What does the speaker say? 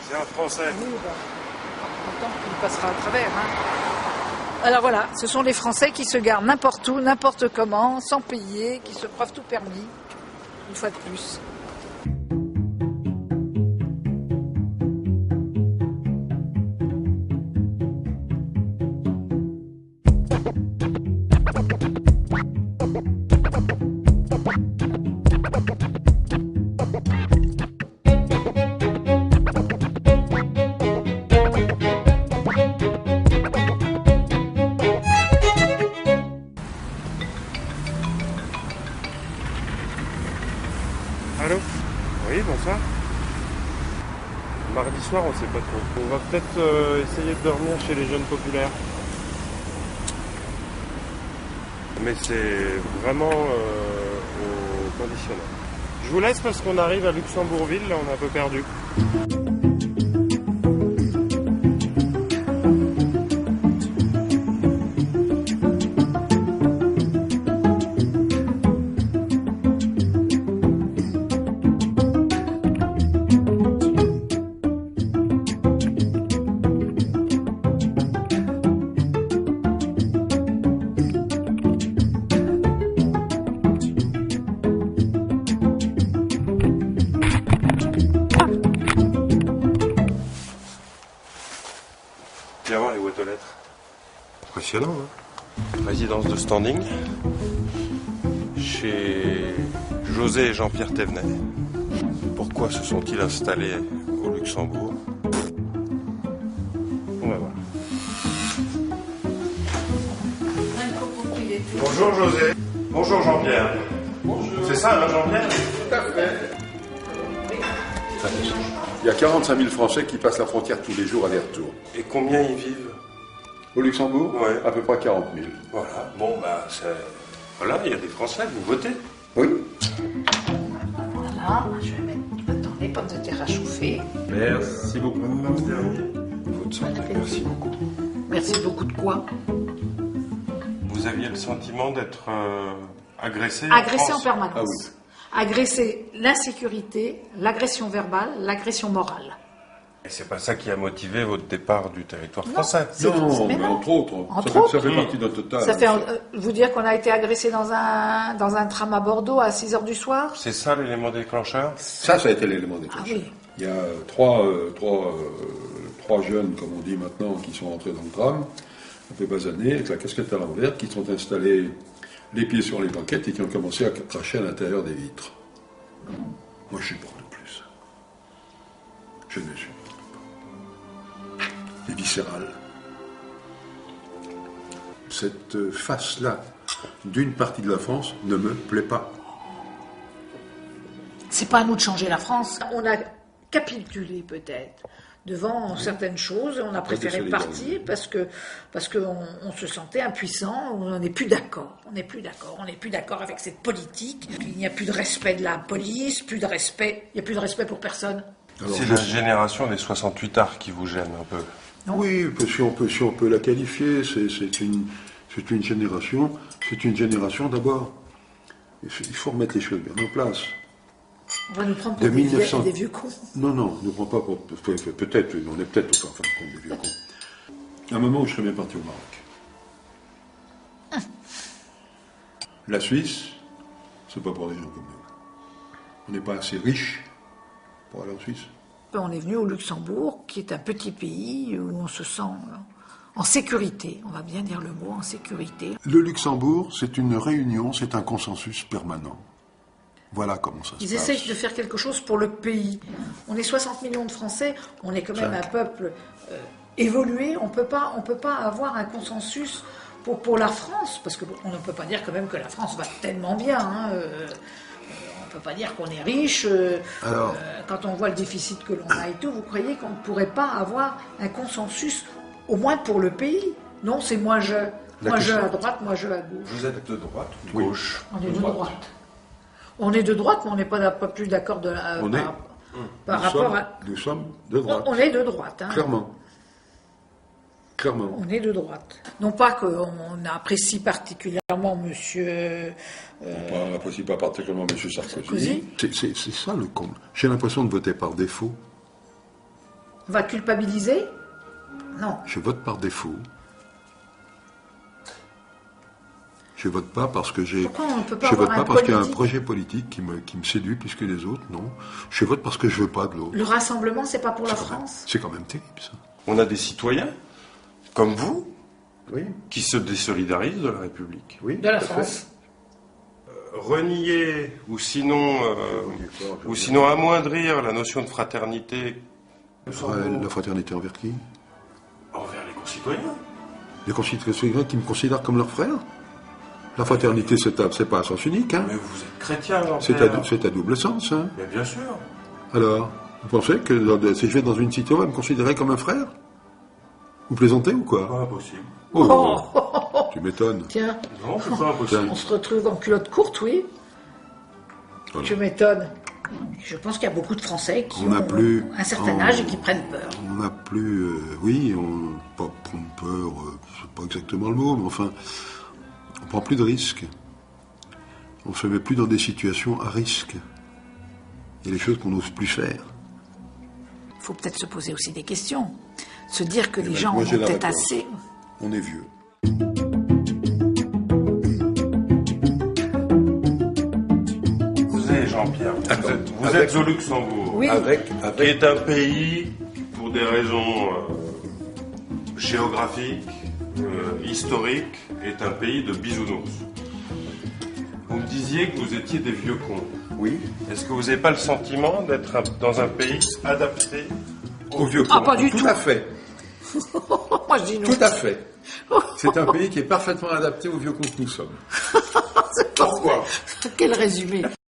C'est un Français. Oui, longtemps qu'il passera à travers. Alors voilà, ce sont les Français qui se garent n'importe où, n'importe comment, sans payer, qui se privent tout permis, une fois de plus. Allô? Oui, bonsoir. Mardi soir, on sait pas trop. On va peut-être essayer de dormir chez les jeunes populaires. Mais c'est vraiment au conditionnel. Je vous laisse parce qu'on arrive à Luxembourgville, là on est un peu perdu. Viens voir les boîtes aux lettres. Impressionnant, hein? Résidence de standing chez José et Jean-Pierre Thévenet. Pourquoi se sont-ils installés au Luxembourg? On va voir. Bonjour José. Bonjour Jean-Pierre. Bonjour. C'est ça, hein, Jean-Pierre? Tout à fait. Il y a 45 000 Français qui passent la frontière tous les jours aller-retour. Et combien ils vivent? Au Luxembourg, Ouais. à peu près 40 000. Voilà, bon bah c'est... Voilà, il y a des Français, vous votez. Oui. Voilà, je vais mettre maintenant les pommes de terre à chauffer. Merci beaucoup. Votre santé, merci beaucoup. Merci beaucoup de quoi? Vous aviez le sentiment d'être agressé Agressé en France? permanence. Ah oui. Agresser l'insécurité, l'agression verbale, l'agression morale. Et c'est pas ça qui a motivé votre départ du territoire français? Non, mais mais non. entre autres. Entre Ça autres. fait partie d'un total. Ça fait vous dire qu'on a été agressé dans un tram à Bordeaux à 6h du soir? C'est ça l'élément déclencheur? Ça a été l'élément déclencheur. Ah oui. Il y a trois jeunes, comme on dit maintenant, qui sont entrés dans le tram, un peu basanés, avec la casquette à l'envers, qui sont installés les pieds sur les banquettes et qui ont commencé à cracher à l'intérieur des vitres. Moi, je supporte plus. Je ne supporte pas. C'est viscéral. Cette face-là d'une partie de la France ne me plaît pas. C'est pas à nous de changer la France. On a capitulé peut-être devant certaines choses. On a préféré partir parce que on se sentait impuissant. On n'est plus d'accord. On n'est plus d'accord. On n'est plus d'accord avec cette politique. Il n'y a plus de respect de la police, plus de respect. Il n'y a plus de respect pour personne. Alors, C'est la génération des 68 arts qui vous gêne un peu. oui, si on peut la qualifier, c'est une génération d'abord. Il faut remettre les choses bien en place. On va nous prendre De pour 1900. des vieux cons. Non, ne prend pas pour... Peut-être, on est peut-être au fin de compte des vieux cons. À un moment où je serais bien parti au Maroc. La Suisse, c'est pas pour des gens comme nous. On n'est pas assez riche pour aller en Suisse. On est venu au Luxembourg, qui est un petit pays où on se sent en sécurité. On va bien dire le mot, en sécurité. Le Luxembourg, c'est une réunion, c'est un consensus permanent. Voilà comment ça se passe. Ils essayent de faire quelque chose pour le pays. On est 60 millions de Français, on est quand même un peuple évolué. On peut pas avoir un consensus pour la France, parce qu'on ne peut pas dire quand même que la France va tellement bien. On ne peut pas dire qu'on est riche. Quand on voit le déficit que l'on a et tout, vous croyez qu'on ne pourrait pas avoir un consensus, au moins pour le pays? Non, c'est moi je. Moi je à droite, moi je à gauche. Vous êtes de droite ou de gauche? On est de droite. On est de droite, mais on n'est pas plus d'accord par rapport à... Nous sommes de droite. On est de droite. Hein. Clairement. Clairement. On est de droite. Non pas qu'on apprécie particulièrement monsieur... On n'apprécie pas particulièrement M. Sarkozy. C'est ça le comble. J'ai l'impression de voter par défaut. On va culpabiliser? Non. Je vote par défaut. Je vote pas parce que j'ai. Pourquoi on ne peut pas Je vote avoir pas parce qu'il y a un projet politique qui me séduit plus que les autres, non. Je vote parce que je veux pas de l'autre. Le rassemblement, c'est pas pour la France? C'est quand même terrible, ça. On a des citoyens, comme vous, Oui. qui se désolidarisent de la République. Oui. De la France. Renier ou sinon amoindrir la notion de fraternité La fraternité envers qui? envers les concitoyens. Les concitoyens qui me considèrent comme leur frère? La fraternité, c'est pas à sens unique, hein. Mais vous êtes chrétien, C'est Jean-Pierre. à double sens, hein. Mais bien sûr. Alors, vous pensez que si je vais dans une cité, on va me considérer comme un frère? Vous plaisantez ou quoi? Pas impossible. Oh, tu m'étonnes. Tiens, Non, c'est pas impossible. on se retrouve en culotte courte, oui. Voilà. Tu m'étonnes. Je pense qu'il y a beaucoup de Français qui On n'a ont plus- un certain âge et qui prennent peur. On n'a plus, pas prendre peur, c'est pas exactement le mot, mais enfin, on prend plus de risques. On se met plus dans des situations à risque. Il y a des choses qu'on n'ose plus faire. Il faut peut-être se poser aussi des questions. Se dire que les ben, gens moi, ont j'ai la peut-être réponse. assez. On est vieux. Vous êtes Jean-Pierre, vous êtes au Luxembourg, Oui. qui est un pays, pour des raisons géographiques, historiques, est un pays de bisounours. Vous me disiez que vous étiez des vieux cons. Oui. Est-ce que vous n'avez pas le sentiment d'être dans un pays adapté Au vieux Ah, con. pas du tout. Tout à fait. Moi, je dis non. Tout à fait. C'est un pays qui est parfaitement adapté aux vieux cons que nous sommes. Pourquoi? Quel résumé.